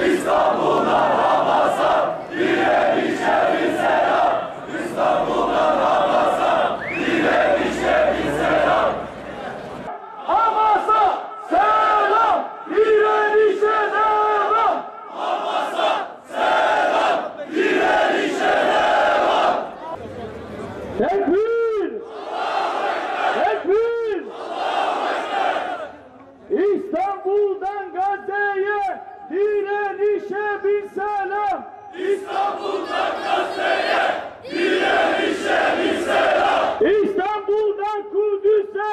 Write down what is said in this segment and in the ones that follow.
İstanbul'dan Hamas'a direnişe bir selam. İstanbul'dan Hamas'a direnişe bir selam. Hamas'a selam, direnişe devam. Hamas'a selam, direnişe devam. Tekbir! Tekbir! İstanbul'dan Gazze'ye direnişe bir selam. İstanbul'dan Gazze'ye direnişe bir selam. İstanbul'dan Kudüs'e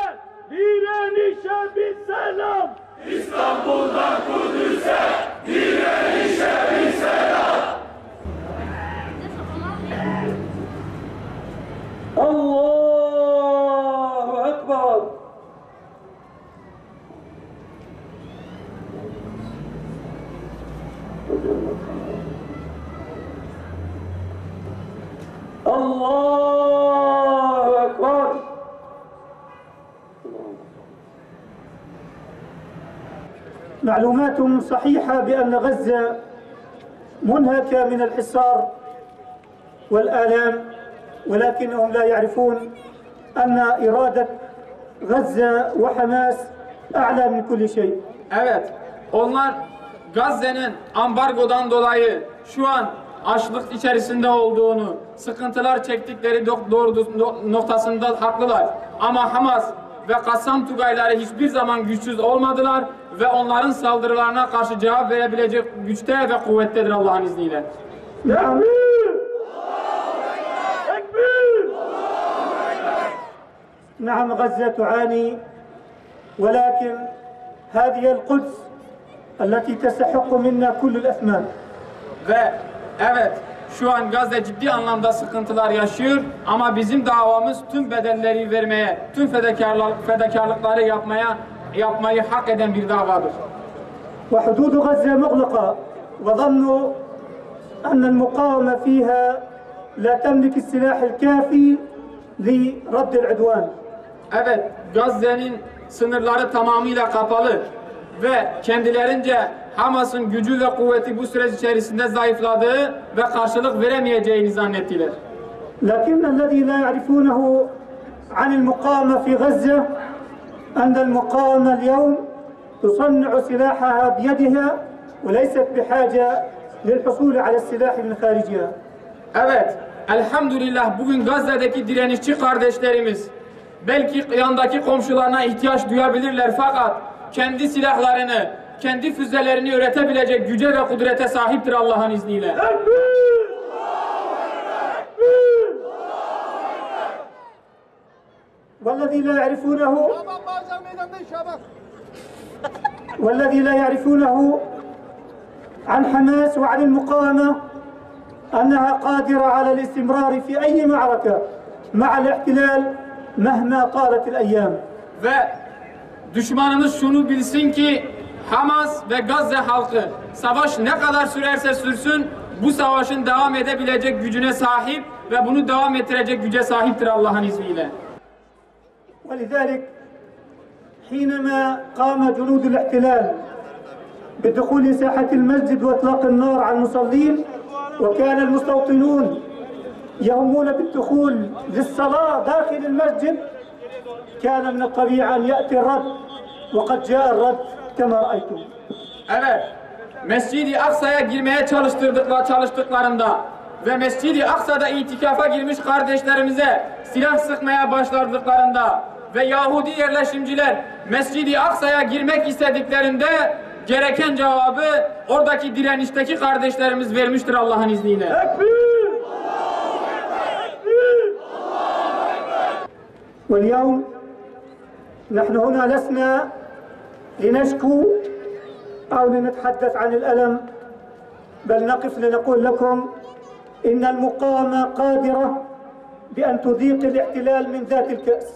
direnişe bir selam. İstanbul'dan Kudüs'e direnişe bir selam. Allahu Ekber. Allahu Ekber. معلومات صحيحة بأن غزة منهكة من الحصار والآلام، ولكنهم لا يعرفون أن إرادة غزة وحماس أعلى من كل شيء. Evet, onlar Gazze'nin ambargodan dolayı şu an açlık içerisinde olduğunu, sıkıntılar çektikleri doğru noktasında haklılar. Ama Hamas ve Kassam Tugayları hiçbir zaman güçsüz olmadılar ve onların saldırılarına karşı cevap verebilecek güçte ve kuvvettedir Allah'ın izniyle. نعم غزة تعاني، ولكن هذه القدس التي تستحق منا كل الأثمان. Ve evet, şu an Gazze ciddi anlamda sıkıntılar yaşıyor ama bizim davamız tüm bedelleri vermeye, tüm fedakarlıkları yapmayı hak eden bir davadır. وحدود غزة مغلقة، وظنوا أن المقاومة فيها لا تملك السلاح الكافي لرد العدوان. Evet, Gazze'nin sınırları tamamıyla kapalı ve kendilerince Hamas'ın gücü ve kuvveti bu süreç içerisinde zayıfladığı ve karşılık veremeyeceğini zannettiler. لكن الذي لا يعرفونه عن المقاومة في غزة أن المقاومة اليوم تصنع سلاحها بيدها وليست بحاجة للحصول على السلاح من خارجها. Evet, elhamdülillah bugün Gazze'deki direnişçi kardeşlerimiz belki yandaki komşularına ihtiyaç duyabilirler fakat kendi silahlarını, kendi füzelerini üretebilecek güce ve kudrete sahiptir Allah'ın izniyle. والذي لا يعرفونه عن حماس وعن المقاومة أنها قادرة على الاستمرار في أي معركة مع الاحتلال مهما طالت الأيام. Ve düşmanımız şunu bilsin ki Hamas ve Gazze halkı savaş ne kadar sürerse sürsün bu savaşın devam edebilecek gücüne sahip ve bunu devam ettirecek güce sahiptir Allah'ın izniyle. ولذلك حينما قام جنود الاحتلال بدخول ساحة المسجد وإطلاق النار على المصلين وكان المستوطنون يهمون بالدخول للصلاة داخل المسجد كان من الطبيعي أن يأتي الرد وقد جاء الرد كما رأيتم. Evet, Mescid-i Aksa'ya girmeye çalıştıklarında ve Mescid-i Aksa'da itikafa girmiş kardeşlerimize silah sıkmaya başladıklarında ve Yahudi yerleşimciler Mescid-i Aksa'ya girmek istediklerinde gereken cevabı oradaki direnişteki kardeşlerimiz vermiştir Allah'ın izniyle. واليوم نحن هنا لسنا لنشكو أو لنتحدث عن الألم، بل نقف لنقول لكم إن المقاومة قادرة بأن تذيق الاحتلال من ذات الكأس.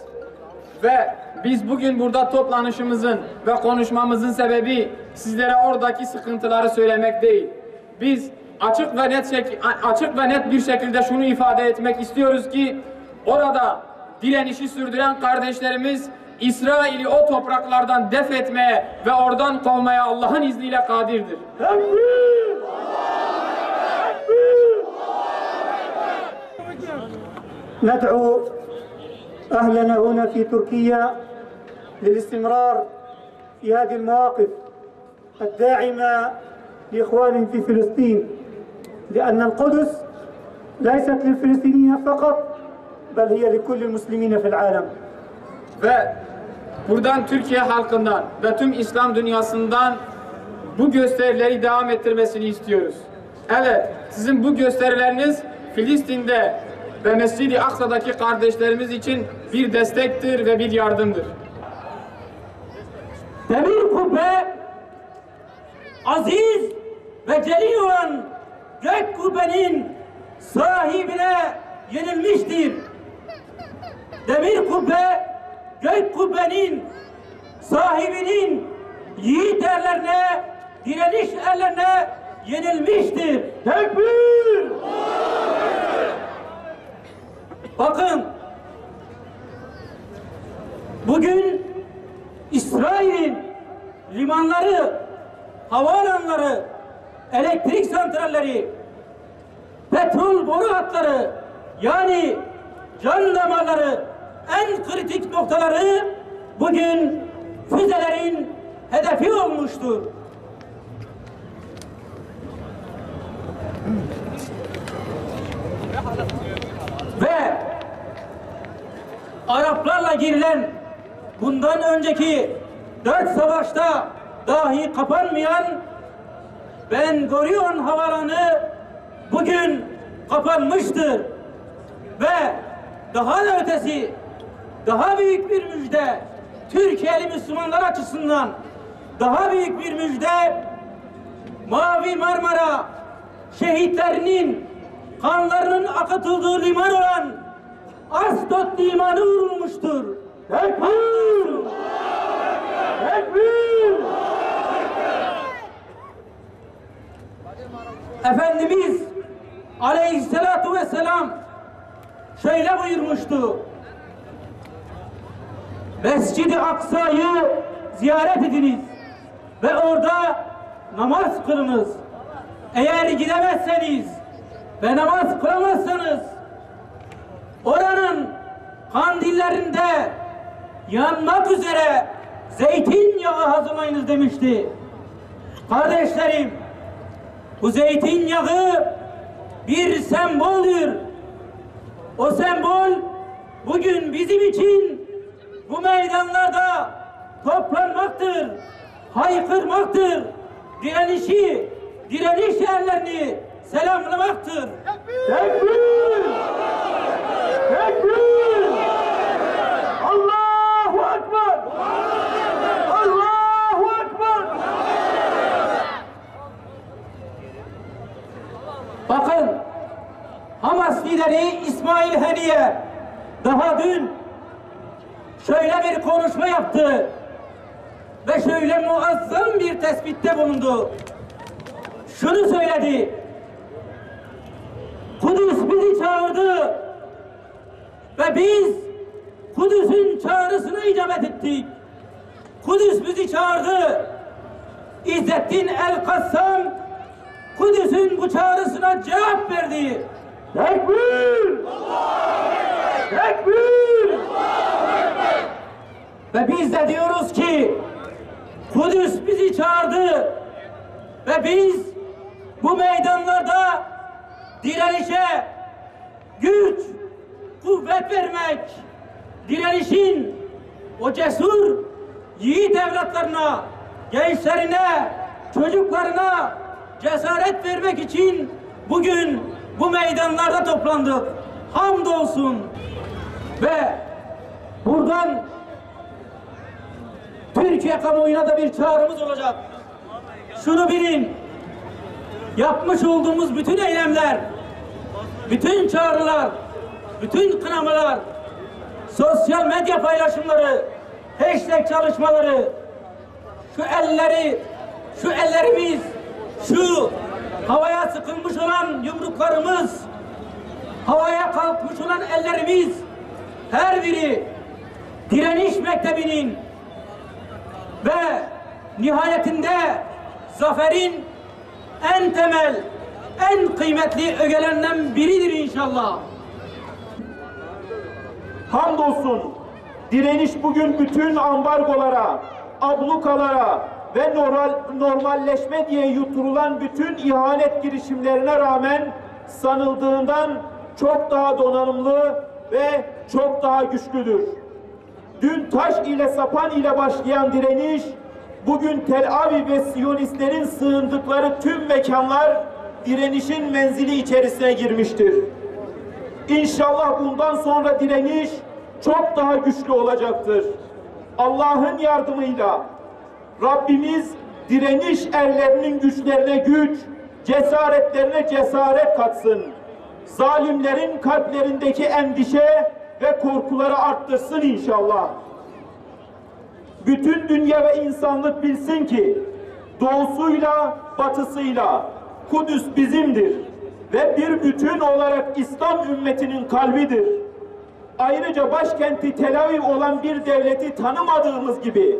Ve biz bugün burada toplanışımızın ve konuşmamızın sebebi sizlere oradaki sıkıntıları söylemek değil. Biz açık ve net bir şekilde şunu ifade etmek istiyoruz ki orada direnişi sürdüren kardeşlerimiz İsrail'i o topraklardan def etmeye ve oradan kovmaya Allah'ın izniyle kadirdir. Tekbir! ندعو أهلنا هنا في تركيا للاستمرار في هذه المواقف الداعمة لإخوانهم في فلسطين لأن القدس ليست للفلسطينيين فقط بل هي لكل المسلمين في العالم. Ve buradan Türkiye halkından ve tüm İslam dünyasından bu gösterileri devam ettirmesini istiyoruz. Evet, sizin bu gösterileriniz Filistin'de ve Mescid-i Aksa'daki kardeşlerimiz için bir destektir ve bir yardımdır. Demir kubbe aziz ve celil olan gök kubbenin sahibine yenilmiştir. Demir kubbe gök kubbenin sahibinin yiğit erlerine, direniş erlerine yenilmiştir. Tekbir! Bakın, bugün İsrail'in limanları, havaalanları, elektrik santralleri, petrol boru hatları, yani can damarları, en kritik noktaları bugün füzelerin hedefi olmuştur. Ve Araplarla girilen bundan önceki 4 savaşta dahi kapanmayan Ben Gurion Havaalanı bugün kapanmıştır. Ve daha da ötesi, daha büyük bir müjde Türkiye'li Müslümanlar açısından daha büyük bir müjde Mavi Marmara şehitlerinin kanlarının akıtıldığı liman olan Asdod limanı vurulmuştur. Tekbir! Tekbir! Efendimiz Aleyhisselatu Vesselam şöyle buyurmuştu: Mescid-i Aksa'yı ziyaret ediniz ve orada namaz kılınız. Eğer gidemezseniz ve namaz kılamazsanız oranın kandillerinde yanmak üzere zeytinyağı hazırlayınız demişti. Kardeşlerim, bu zeytinyağı bir semboldür. O sembol bugün bizim için bu meydanlarda toplanmaktır, haykırmaktır, direniş yerlerini selamlamaktır. Tekbir! Tekbir! Allahu Ekber! Allahu Ekber! Bakın, Hamas lideri İsmail Haniye daha dün şöyle bir konuşma yaptı ve şöyle muazzam bir tespitte bulundu. Şunu söyledi: Kudüs bizi çağırdı ve biz Kudüs'ün çağrısına icabet ettik. Kudüs bizi çağırdı. İzzettin El-Kassam Kudüs'ün bu çağrısına cevap verdi. Tekbir! Tekbir! Ve biz de diyoruz ki Kudüs bizi çağırdı ve biz bu meydanlarda direnişe güç, kuvvet vermek, direnişin o cesur yiğit evlatlarına, gençlerine, çocuklarına cesaret vermek için bugün bu meydanlarda toplandık. Hamdolsun. Ve buradan Türkiye kamuoyuna da bir çağrımız olacak. Şunu bilin: yapmış olduğumuz bütün eylemler, bütün çağrılar, bütün kınamalar, sosyal medya paylaşımları, hashtag çalışmaları, şu ellerimiz, şu havaya sıkılmış olan yumruklarımız, havaya kalkmış olan ellerimiz, her biri direniş mektebinin ve nihayetinde zaferin en temel, en kıymetli ögelerinden biridir inşallah. Hamdolsun direniş bugün bütün ambargolara, ablukalara ve normalleşme diye yutturulan bütün ihanet girişimlerine rağmen sanıldığından çok daha donanımlı ve çok daha güçlüdür. Dün taş ile sapan ile başlayan direniş, bugün Tel Aviv ve Siyonistlerin sığındıkları tüm mekanlar direnişin menzili içerisine girmiştir. İnşallah bundan sonra direniş çok daha güçlü olacaktır. Allah'ın yardımıyla Rabbimiz direniş erlerinin güçlerine güç, cesaretlerine cesaret katsın. Zalimlerin kalplerindeki endişe ve korkuları arttırsın inşallah. Bütün dünya ve insanlık bilsin ki doğusuyla batısıyla Kudüs bizimdir ve bir bütün olarak İslam ümmetinin kalbidir. Ayrıca başkenti Tel Aviv olan bir devleti tanımadığımız gibi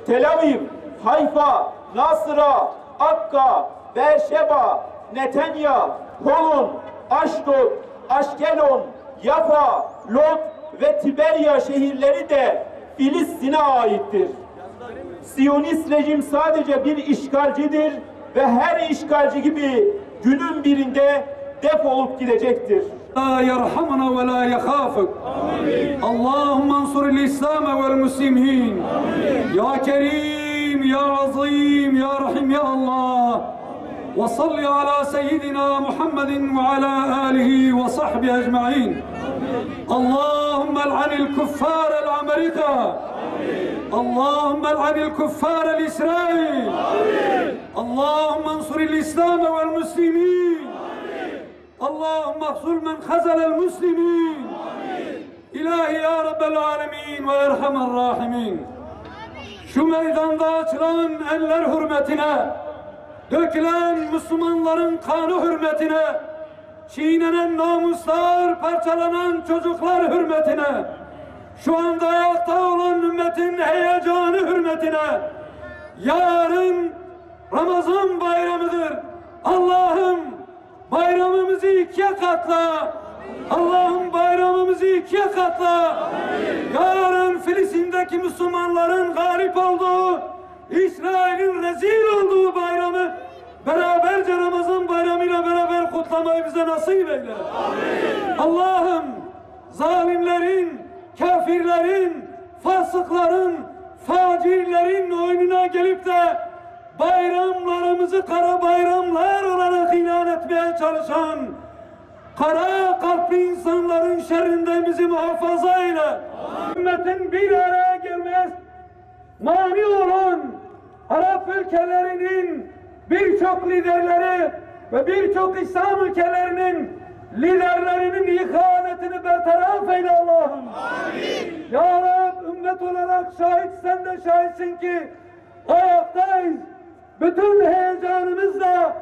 Tel Aviv, Hayfa, Nasıra, Akka, Beerşeba, Netanya, Holon, Aşdod, Aşkelon, Yafa, Lod ve Tiberya şehirleri de Filistin'e aittir. Siyonist rejim sadece bir işgalcidir ve her işgalci gibi günün birinde defolup gidecektir. لا يرحمنا ولا يخافك اللهم انصر الإسلام والمسلمين يا كريم يا عظيم يا رحيم يا الله وصل على سيدنا محمد وعلى آله وصحبه أجمعين اللهم العن الكفار الأمريكا اللهم العن الكفار الإسرائيل اللهم انصر الإسلام والمسلمين اللهم اغفر من خذل المسلمين İlahi ya Rabbel Alemin ve Erhamer Rahimin. Şu meydanda açılan eller hürmetine, dökülen Müslümanların kanı hürmetine, çiğnenen namuslar, parçalanan çocuklar hürmetine, şu anda ayakta olan ümmetin heyecanı hürmetine, yarın Ramazan bayramıdır. Allah'ım bayramımızı ikiye katla. Allah'ım bayramımızı ikiye katla. Yarın Filistin'deki Müslümanların galip olduğu, İsrail'in rezil olduğu bayramı beraberce Ramazan bayramıyla beraber kutlamayı bize nasip eyle. Allah'ım zalimlerin, kafirlerin, fasıkların, facirlerin oyununa gelip de bayramlarımızı kara bayramlar olarak ilan etmeye çalışan kara kalpli insanların şerrinden bizi muhafaza eyle. Ümmetin bir araya gelmez mani olan Arap ülkelerinin birçok liderleri ve birçok İslam ülkelerinin liderlerinin ihanetini bertaraf eyle Allah'ım. Ya Rab, ümmet olarak şahit, sen de şahitsin ki ayaktayız. Bütün heyecanımızla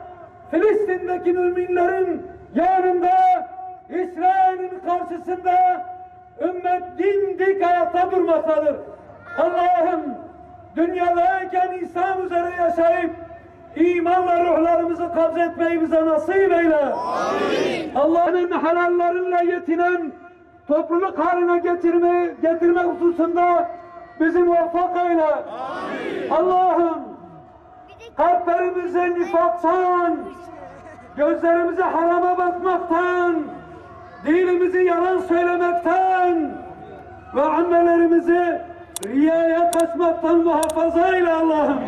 Filistin'deki müminlerin yanında, İsrail'in karşısında ümmet dimdik ayakta durmaktadır. Allah'ım dünyadayken İslam üzere yaşayıp imanla ruhlarımızı kabz etmeyi bize nasip eyle. Allah'ın helallarıyla yetinen topluluk haline getirme hususunda bizi muvaffak eyle. Allah'ım kalplerimize nifaktan, gözlerimizi harama bakmaktan, dilimizi yalan söylemekten ve amellerimizi riyaya kaçmaktan muhafaza eyle Allah'ım.